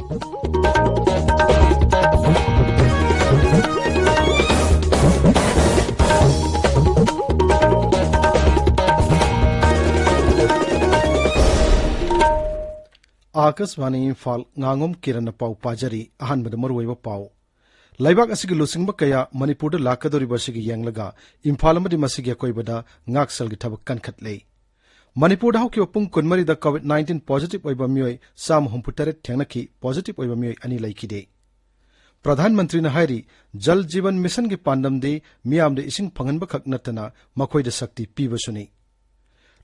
Akashvani Imphal Ngangom Kiran पाउ पाजरी अहानबद मरुवैब पाउ लैबाक असigi लुसिंगब कया मणिपुर लाकदोरिब असigi यांगलगा इम्फाल अमदि मसिगी अकोइबदा ngaksalgi थबक कनखतले मणिपुर हौकी पुंग कुनमरिदा कोविड-19 पॉजिटिव ओइब मियोय साम हुंपुतरे थेंगनखि पॉजिटिव ओइब मियोय अनि लैखिदे प्रधानमंत्री न हायरी जल जीवन मिशन की पांडमदे मियामदे इसिंग फंगनब खक नतना मखोइद शक्ति पीबसुनी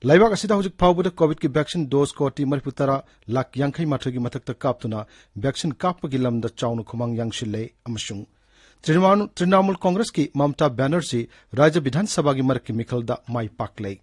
लैबाक असिदा हुजिक फाउबदा कोविड की वैक्सीन डोज कोटी 17,50,000 की मथक्ता कापतुना वैक्सीन कापगी लमदा चाउनु खुमांग यांगशिले अमसुंग तृणमूल कांग्रेस की ममता बनर्जी राज्य विधानसभा की मरक की मिखलदा माई पाकले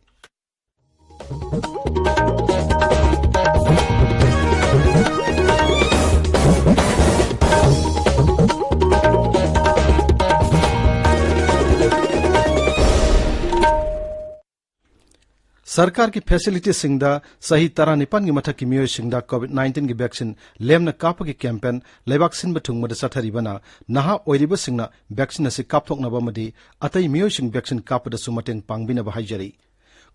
सरकार की फैसिलिटी सिंगदा सही तरह निपन की मथक की मियोय सिंगदा कोविड-19 की वैक्सीन लेमना काप की कैंपेन लेबाक सिन बथुंग मद सथरिबना नहा ओइरिब सिंगना वैक्सीन असे कापथोकनबा मदि अतै मियोय सिंग वैक्सीन कापदा सुमतेंग पांगबिना बहाइजरी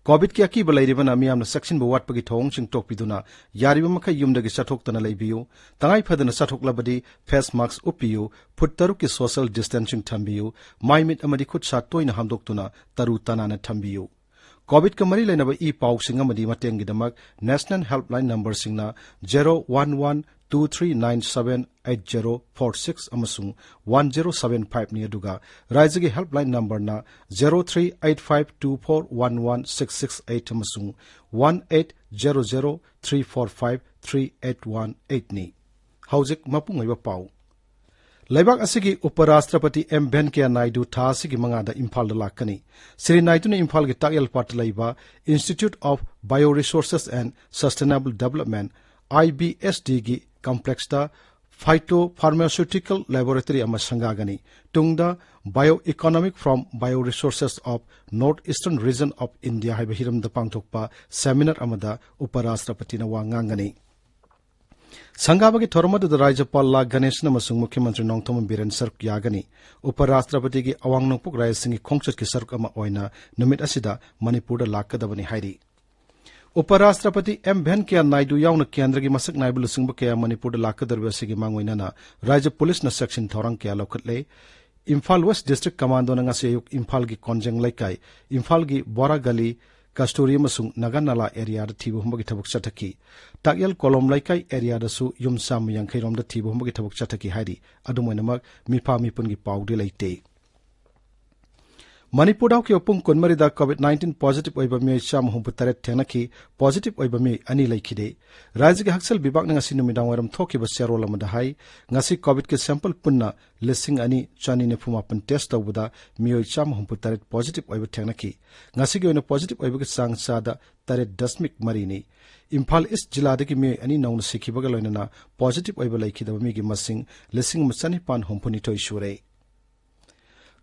कोविड की अकीब लैरिबना मियामना सेक्शन बवाटपगी थोंग सिंग टोकपिदुना यारिब मखै युमदगी सथोक्तना लैबियु तंगाई फदना सथोक्लबदि फेस मास्क उपियु फुट तरु की सोशल डिस्टेंसिंग थंबियु माइमिट अमदि खुद सातोइना हामदोक्तुना तरु तनाना थंबियु कोविड का मरी लेनब ई पाउसिंग अमदि मतेंगिदमक नेशनल हेल्पलाइन नंबर सिंगना 01123978046 अमसुंग 1075 नि अदुगा राज्य की हेल्पलाइन नंबर ना 0385241166 अमसुंग 1800345381 नि हौजिक मपुंग ओइबा पाउ लैबाक असिगी उपराष्ट्रपति एम वेंकैया नायडू था असिगी मंगादा इम्फाल लाकनी श्री नायडू ने इम्फाल की तायल पाट लैबा institute of bio resources and sustainable development IBSD की कॉम्प्लेक्सदा फाइटो फार्मास्यूटिकल लैबोरेटरी अमा संगागनी तुंगदा bio economic from bio resources of north eastern region of India है हिरमदा पांगथोकपा सेमिनार अमदा उपराष्ट्रपति न वांगांगनी संगाबगी थोरमद राज्यपाल ला गणेश नमसुंग मुख्यमंत्री नोंगथोम बिरेन सरुक यागनी उपराष्ट्रपति की अवांग नोंगपुक रायसिंग खोंगचत की सरुक अमा ओइना नुमित असिदा मणिपुर लाकदबनी हाइरी उपराष्ट्रपति एम वेंकैया नायडू याउन केंद्र की मसक नायबु लुसिंग कया मणिपुर लाकदरबसिगी मांगोइना राज्य पुलिस न सेक्शन थोरंग कया लौखतले इम्फाल वेस्ट डिस्ट्रिक्ट कमांडो न ngasi ayuk इम्फाल की कोंजेंग लैकाई इम्फाल की बोरा गली कस्टोरी अमसुंग नगानाला एरिया थीबु हुंबगी थबक चथकी ताकयल कोलम लैकाई एरिया दसु युमसाम यांखैरोम द थीबु हुंबगी थबक चथकी हाइरी अदुमोइनमक मिफा मिपुनगी पाउडी लैते मणिपुर के उपुंग कुनमरिदा कोविड-19 पॉजिटिव ओइबा मियोय चाम हुंपुतरे थेंगनखि पॉजिटिव ओइबा मियोय अनि लैखिदे राज्य के हक्सल विभाग न ngasi नुमिदांग वरम थोकिबा सेरोल अमदा हाई ngasi कोविड के सैंपल पुन्ना लिसिंग अनि चानी ने फुमापन टेस्ट तौबदा मियोय चाम हुंपुतरे पॉजिटिव ओइबा थेंगनखि ngasi के ओइना पॉजिटिव ओइबा के सांग सादा 3.3 इम्फाल ईस्ट जिला दगी मियोय अनि नौन सिखिबगा लोइना पॉजिटिव ओइबा लैखिदबा मिगी मसिंग लिसिंग मचनी पान हुंपुनिथोय सुरे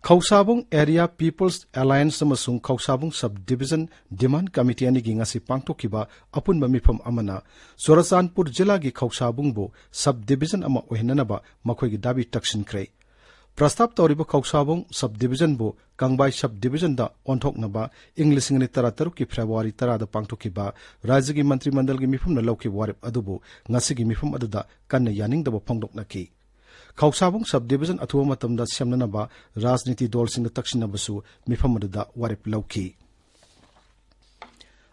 खौसाबुंग एरिया पीपल्स अलायंस अमसुंग Khousabung sub division demand committee अनि की ngasi पांगथोखिबा अपुनबा मिफम अमना सोरचानपुर जिला की खौसाबुंगबो सब डिवीजन अमा ओहिननबा मखोइगी दाबी तक्सिनख्रे प्रस्ताव तौरिबा खौसाबुंग सब डिवीजन बो कंगबाई सब डिवीजन दा ओंथोकनबा इंग्लिशिंग नि 13 की फेब्रुआरी 10 दा पांगथोखिबा राज्य की मंत्रिमंडल की मिफम न लौखि वारिप अदुबो ngasi की मिफम अदुदा कन्न यानिंगदबा फोंगदोकनखि खौसाबुंग सब डिवीजन अथुवा मतमदा सेमननबा राजनीति दलसिंग तक्सिनबसु मिफम अदुदा वारिप लौखि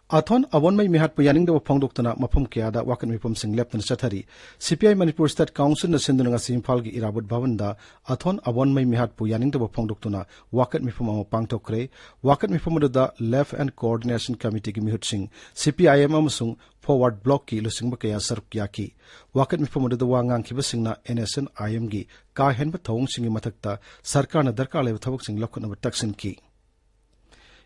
अथोन अवनमई मिहात पुयानिंगदबा फोंगदोक्तना मफम कयादा वाकन मिफम सिंग लेप्तन चथरी सीपीआई मणिपुर स्टेट काउंसिल न सिंधुन ngasi इम्फाल की इराबुत भवनदा अथोन अवनमई मिहात पुयानिंगदबा फोंगदोक्तना वाकन मिफम अमा पांगथोक्रे वाकन मिफम अदुदा लेफ्ट एंड कोऑर्डिनेशन कमिटी की मिहुत सिंग सीपीआईएम अमसुंग फॉरवर्ड ब्लॉक की लुसिंग कया सरुक याकी वाकन मिफम अदुदा वांगांग खिबसिंगना एनएसएन आईएम की का हेनब थौंग सिंग मथक्ता सरकार न दरकार लेब थबक सिंग लखनब तक्सिन की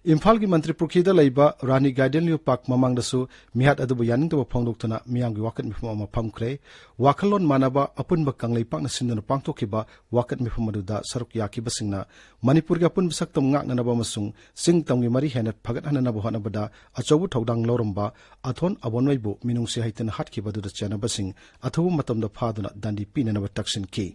Imphal gi Mantri Purkhida laiba Rani Garden Liu Park mamangdasu mihat adubu yaning to phongdoktuna miyamgi wakat mifum ama phamkre wakhalon manaba apunba kanglei pakna sinduna pangtokhiba wakat mifum aduda saruk yakiba singna Manipur ga pun bisaktam ngaknanaba masung singtamgi mari henat phagat hananaba honabada achobu thodang loramba athon abonwaibu minungse haitena hatkiba duda chanaba sing athobu matamda phaduna dandi pinanaba taksin ki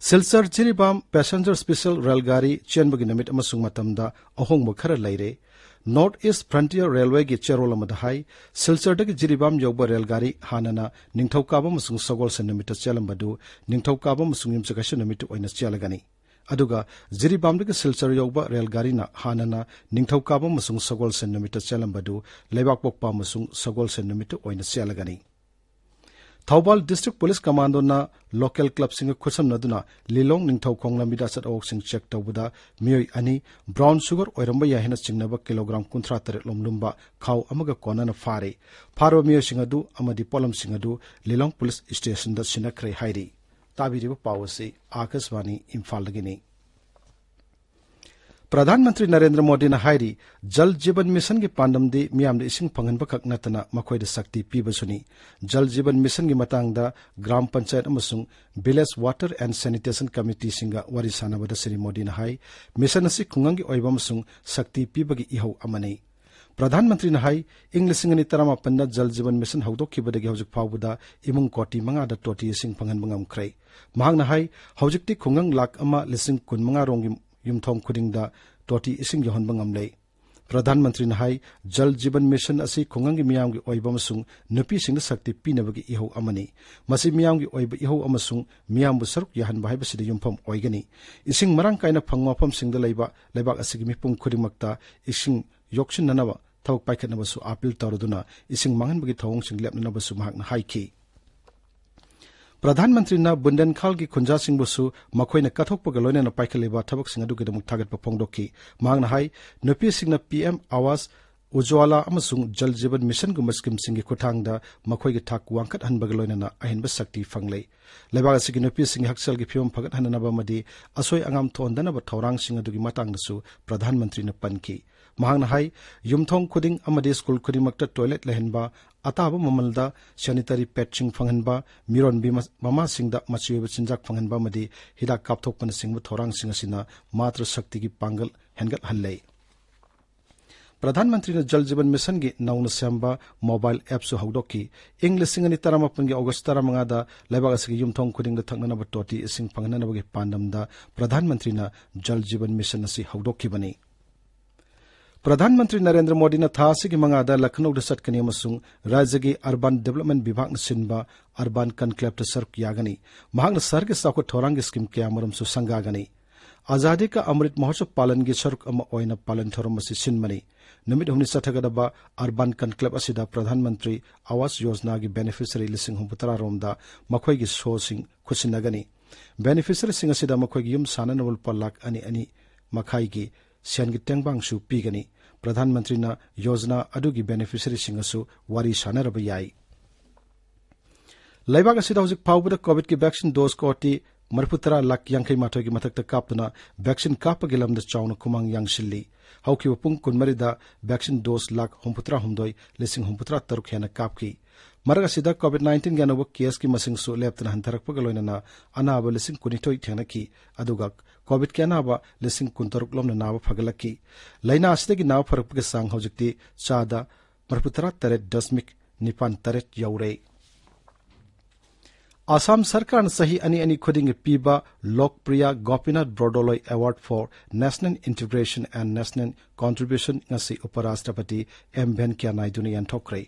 Silsar Jiribam Passenger Special Railgari Chenbagi Namit Amasung Matamda Ahongbo Khara Laire North East Frontier Railway gi Cherol Amadahai Silsar Dagi Jiribam Yoba Railgari Hanana Ningthokaba Masung Sogol Senamita Chelambadu Ningthokaba Masung Yimsakashu Namitu Oina Chelagani Aduga Jiribam Dagi Silsar Yoba Railgari na Hanana Ningthokaba Masung Sogol Senamita Chelambadu Lebak Bokpa Masung Sogol Senamitu Oina Chelagani Thawbal District Police Commando na local club sing khusam naduna Lilong Ningthau Khongla mida sat ok sing check tawbuda miyoi ani brown sugar oiramba ya hena chingnaba kilogram 33 lomlumba khaw amaga kona na fare pharo miyoi singadu amadi polam singadu Lilong Police Station da sinakre hairi tabiriba pawasi Akashvani Imphal dagini Pradhanmantri Narendra Modi na hairi Jal Jeevan Mission gi pandamdi miyamda ising phanganba khak natana makoida sakti pibasuni Jal Jeevan Mission gi matangda Gram Panchayat amasung Village Water and Sanitation Committee singa wari sanabada Sri Modi na hai mission asi khungangi oiba amasung sakti pibagi ihau amani Pradhanmantri na hai Englishingani tarama panda Jal Jeevan Mission hawdokhibadagi hawjik phawbuda imung koti manga da toti ising phanganba ngamkhrai mahang na hai hawjikti khungang lak ama lising kun manga rongi Yumthong Kudingda Toti Ising Yohan Bangamlay. Pradhanmantri Nahai Jal Jeevan Mission Asi Kongangi Miyamgi Oiba Masung Nupi Sing Sakti Pinabagi Iho Amani. Masi Miyamgi Oiba Iho Amasung Miyambu Saruk Yahan Bahibasidi Yumpam Oigani. Ising Marang Kaina Pangwapam Sing the Labak Asigimi Pung Kudimakta Ising Yokshin Nanava Tawk Paikat Nabasu Apil Taraduna Ising Mangan Bagi Tawong Sing Lep Nabasu Mahak Haiki. Pradhanmantri na Bundenkal gi Khunja Singh busu makhoi na kathok pagaloina na paikhaliba thabak sing adu gedamuk thagat pa phongdoki mangna hai nupi sing na PM Awas Ujwala amasung Jal Jeevan Mission gu skim sing gi khuthangda makhoi gi thak wangkat han bagaloina na ahinba sakti fanglei lebaga sigi nupi sing haksal gi phim phagat hanana ba madi asoi angam thondana ba thorang sing adu gi matang su Pradhanmantri na panki mahangna hai yumthong khuding amadi school khudimakta toilet lehenba ataba mamalda sanitary patching phanganba miron bi mama singda machiweba chinjak phanganba madi hidak kapthokpana singbu thorang singasina matra shakti gi pangal hengat hallei Pradhanmantri na Jal Jeevan Mission gi nauna samba mobile app su hawdoki English singani tarama pungi August taramanga da lebaga sigi yumthong khuding da thaknana ba toti ising phanganana ba gi pandamda Pradhanmantri na Jal Jeevan Mission asi hawdoki bani Pradhanmantri Narendra Modi na thasi gi mangada Lucknow da satkani amasung rajya urban development bibhag na sinba urban conclave ta sark yagani mahang na sarge sakho thorang gi scheme kya maram su sangagani azadi ka amrit mahotsav palan gi sark ama oina palan thoram asi sinmani namit humni sathagada urban conclave asida Pradhanmantri Awas Yojana gi beneficiary lising humputara romda makhoi gi show sing khusinagani beneficiary sing asida makhoi gi yum sananawal palak ani makhai gi Sian gi tengbang su pigani Pradhanmantri na Yojana adugi beneficiary singasu wari sanaraba yai Laibak asida hojik phawbada COVID ki vaccine dose koti marputara lak yankai mathoi gi mathakta kaptuna vaccine kapagi lamda chawna kumang yangsilli haukiwa pung kunmarida vaccine dose lak humputra humdoi lising humputra taruk hena kapki Maraga sida COVID-19 gi anoba case ki masing su leptana hantarakpaga loinana anaba lising kunitoi thenaki aduga COVID ki anaba lising kuntaruk lomna naba phagalaki laina asida gi naba pharakpaga sang hojikti chada marputara taret dasmik nipan taret yaure Assam Sarkar sahi ani khuding piba Lokpriya Gopinath Brodoloi Award for National Integration and National Contribution ngasi Uparashtrapati M Venkaiah Naidu ni yanthokre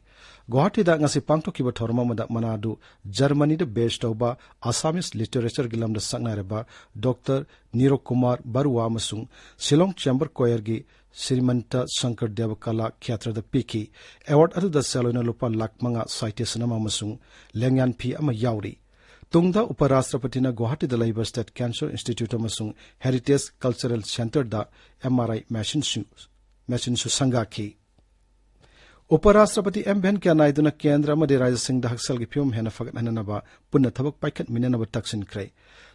Guwahati da ngasi pangthokiba thorma mada manadu Germany da based tauba Assamese literature gilam da sangnareba Dr Niro Kumar Barua masung Shillong Chamber Choir gi Srimanta Shankar Devakala Khyatra da piki award adu da saloina lupa lakmanga citation ama masung lengyan phi ama yauri Tungda Uparashtrapati na Guwahati da laiba State Cancer Institute amasung Heritage Cultural Center da MRI machine su sangaki उपराष्ट्रपति M Venkaiah नायडूना केंद्र अमदि राज्यसिंहदा हक्सलगी film हेना फगतहननबा पुन्ना थबक पाइखतमिननबा तक्सिनख्रे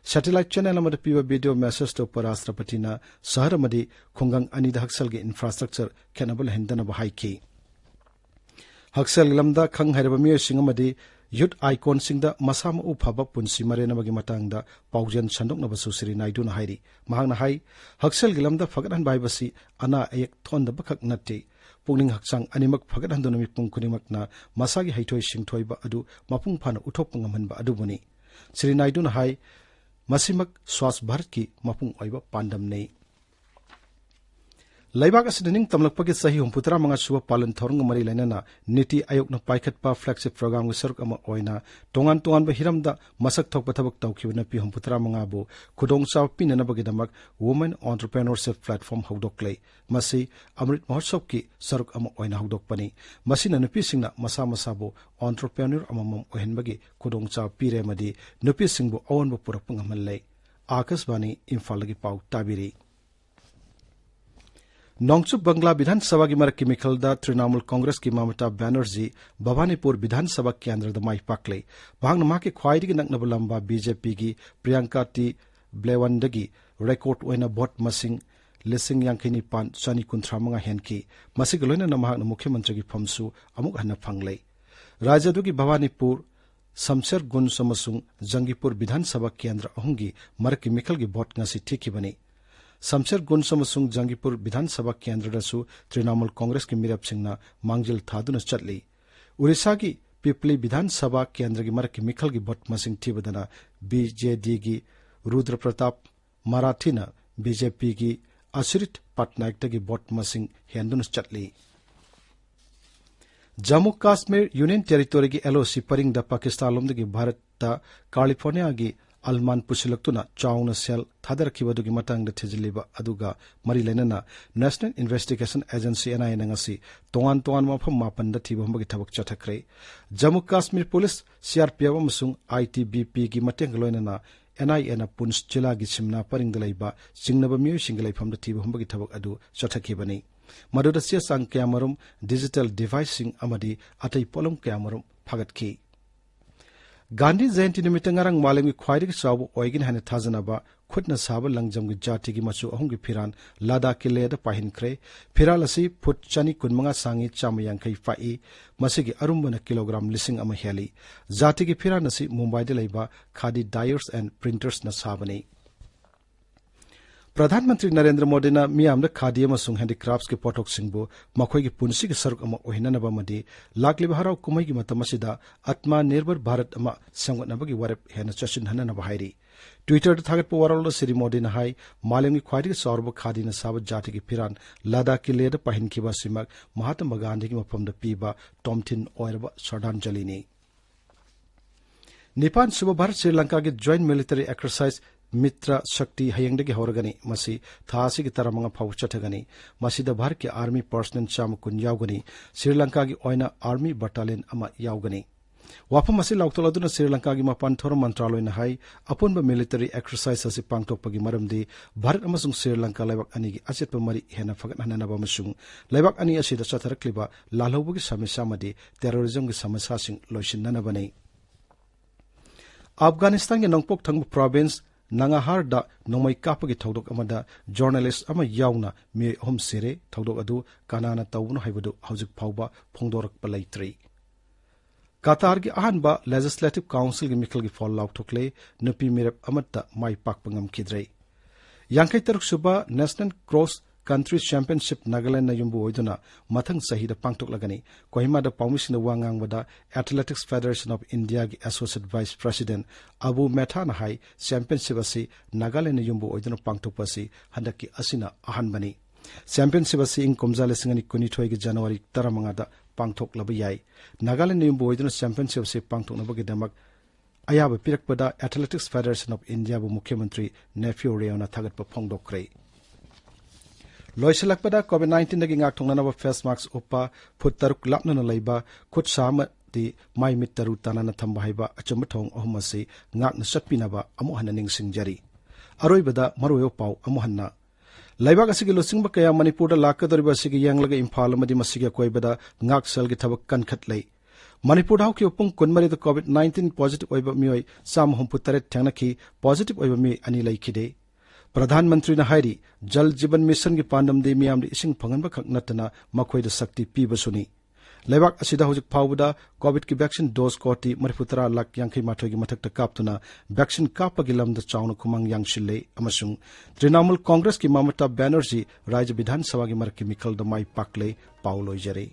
satellite channel अमद पीबा video message तो उपराष्ट्रपतिना शहर अमदि खुंगंग अनिदा हक्सलगी infrastructure खेनबल हेंदनबा हाइखी हक्सल lambda खंग हैरबा मियोसिंग अमदि youth icon सिंगदा मसा मउ फबा पुंसी मरेनबगी मतंगदा पाउजन संदोकनबसु Shri नायडूना हाइरी महांगना high हक्सल गिलमदा फगतहन बाइबसी अना एक थोंदबा खक नत्ते पुनिंग हक्सांग अनिमक फगतहनदुना मिपुंग खुनिमकना मसागी हैथोय सिंगथोयबा अदु मपुंग फाना उथोकपा ngамहनबा अदुबुनी श्री नायडूना हाई मसिमक स्वास भारत की मपुंग ओइबा पांडमने लैबाक असनिंग तमलकपगे सही 63 सुबा पालन थौरंग मरी लेना नीति आयोग न पाइखतपा फ्लैगशिप प्रोग्राम सरुक अमा ओइना तोंगान तोंगान हिरमदा मसक थोकपा थबक तौखिबना पि 63 बु खुदोंचाव पिननबगिदमक वुमेन एंटरप्रेन्योरशिप प्लेटफॉर्म हौदोक्ले मसी अमृत महोत्सव की सरुक अमा ओइना हौदोकपनी मसीना नुपिसिंगना मसा मसाबु एंटरप्रेन्योर अममम ओहनबगी खुदोंचाव पिरे मदी नुपिसिंगबु अवनबु पुरकपा ngамहनले आकाशवाणी इम्फालगी पाउ ताबिरी नोंगचुक बंगला विधानसभा की मरक मिखलदा तृणमूल कांग्रेस की ममता बनर्जी भवानीपुर विधानसभा केंद्र माई पाकले भांग मा के ख्वाइदगी नकनब लंबा बीजेपी की प्रियंका टी ब्लेवनदगी रेकॉर्ड ओइना वोट मसिंग लिसिंग यांखनी पान चनी कुंथ्रा मंगा हेनकी मसिग लोइना नमहाक मुख्यमंत्री की फमसु अमुक हन्न फंगले राज्यदु की भवानीपुर समशेर गुन समसुंग जंगीपुर विधानसभा केंद्र अहुंगी मरक मिखल की वोट ngasi थिखिबनी समशेर गुन समसुंग जंगीपुर विधानसभा केंद्रदसु तृणमूल कांग्रेस की मिरपसिंगना मांगजिल थादुना चटली उड़ीसा की पिपली विधानसभा केंद्र की मरक मिखल की वोट मसिंग थिबदना बीजेडी की रुद्र प्रताप मराठीना बीजेपी की अश्रित पटनायक की वोट मसिंग हेंदुना चटली जम्मू काश्मीर यूनियन टेरिटोरी की एलओसी परिंगदा पाकिस्तान लोमदगी भारत कैलिफोर्निया की अलमान पुसिलक्तुना चाउना सेल थादरखिबदुगी मतंगदा थिजिलिबा अदुगा मरी लेनना नेशनल इन्वेस्टिगेशन एजेंसी एनआईए नंगसी तोंगान तोंगान मफम मापनदा थिबहमबगी थबक चथखरे जम्मू काश्मीर पुलिस सीआरपीएफ अमसुंग आईटीबीपी की मतेंग लोइनना एनआईए ना पुंछ जिला की सिमना परिंगदा लैबा सिंगनबा मियोसिंग लैफमदा थिबहमबगी थबक अदु चथखिबनी मदुदा सेसांग क्यामरुम डिजिटल डिवाइसिंग अमदी अतै पोलम क्यामरुम फगतखि गांधी जयंती निमित्त ngarang मालेमगी ख्वाइदगी चावबो ओइगिन हाने थाजनाबा खुदना साबा लंगजमगी जाति की मचु अहुंगी फिरान लादा किलेदा पाहिनख्रे फिराल असि फुट चनी कुनमंगा सांगी चामयांखै फाई मसिगी अरुम्बना किलोग्राम लिसिंग अमा हेली जाति की फिरान असि मुंबईदा लैबा खादी डायर्स एंड प्रिंटर्स ना साबनी प्रधानमंत्री नरेंद्र मोदी ना मियामदा खादी अमसुंग हैंडीक्राफ्ट्स के पोटोक सिंगबो मखोइगी पुंसी के सरुक अमा ओहिननबा मदी लाकलिबा हराव कुमैगी मतमसिदा आत्मा निर्भर भारत अमा संगतनबगी वरप हेना चसिन हननबा हाइरी ट्विटर थागत पवरल श्री मोदी ना हाई मालेमगी ख्वाइदगी सौरब खादी ना साब जाति की फिरान लादा किलेद पाहिनखिबा सिमक महात्मा गांधी की मफमदा पीबा टॉमथिन ओइरबा श्रद्धांजलिनी निपान सुबह भारत श्रीलंका की जॉइंट मिलिटरी एक्सरसाइज मित्र शक्ति हयंगदगी होरगनी मसी थासी की तरमंगा फाउ चथगनी मसीदा भारत के आर्मी पर्सनल चाम कुन यावगनी श्रीलंका की ओइना आर्मी बटालियन अमा यावगनी वाफम असी लाउतलदुना श्रीलंका की मपान थोरम मंत्रालय न हाई अपुनबा मिलिटरी एक्सरसाइज असी पांगथोकपगी मरमदी भारत अमसुंग श्रीलंका लैबाक अनि की अचेतप मरी हेना फगतहननबा मसुंग लैबाक अनि असिदा चथरक्लिबा लालहौबगी समस्या मदी टेररिज्म की समस्यासिंग लोइसिननबनी अफगानिस्तान के नोंगपोक थंग प्रोविंस नंगाहारदा नोंमै कापगी थौदोक अमदा जर्नलिस्ट अमा यावना मे अहम सिरे थौदोक अदु कानाना तौबनो हाइबदु हौजिक फावबा फोंदोरकपा लैत्रि कतार की अहनबा लेजिस्लेटिव काउंसिल की मिखल की फॉल लाउथोकले नुपी मिरप अमत्ता माई पाकपा ngamkhidrei 53 सुबा national cross country championship Nagaland युम्बु ओइदुना मथंग सहीदा पांगथोकलगनी कोहिमादा पाउमिसिन वांगांगबदा एथलेटिक्स फेडरेशन ऑफ इंडिया की एसोसिएट वाइस प्रेसिडेंट अबू मेथाना हाई चैंपियनशिप असि नागालैंड युम्बु ओइदुना पांगथोकपसि हंदकी असिना अहनबनी चैंपियनशिप असि इंग कुमजा लिसिंगनी कुनिथोय की जनवरी 15 पांगथोकलब याई नागालैंड युम्बु ओइदुना चैंपियनशिप से पांगथोकनबगिदमक अयाब पिरकपदा एथलेटिक्स फेडरेशन ऑफ इंडिया बु मुख्यमंत्री नेफ्यू रेओना थागतप फोंगदोक्रे लोइसलकपदा कोविड-19 दगी ngakthongnanaba फेस मास्क उपा फुट तरुक लापनना लैबा खुद सामति माइ मिट तरु तानाना थंबा हाइबा अचम थोंग अहुम असि ngakna चटपिनबा अमु हन्ना निंगसिंगजरी अरोइबदा मरोयो पाउ अमु हन्ना Laibak asigi losingba kaya Manipur da lakadoriba asigi yanglaga Imphal amadi masiga koibada ngak selgi thabak kankhatlei. Manipur hauki upung kunmari da COVID-19 positive oiba mioi sam humputaret thangnaki positive oiba mi ani laikide. Pradhan Mantri na hairi Jal Jiban Mission ki pandam de miyam de ising phanganba khak natana makhoi da sakti pibasuni. Laibak asida hojik phawda COVID ki vaccine dose koti marifutara lak yangkai mathoi gi mathak ta kaptuna vaccine kapagi lamda chawna khumang yangshille amasung Trinamool Congress ki Mamata Banerjee Rajya Vidhan Sabha gi marki mikhal da mai pakle pauloi jare.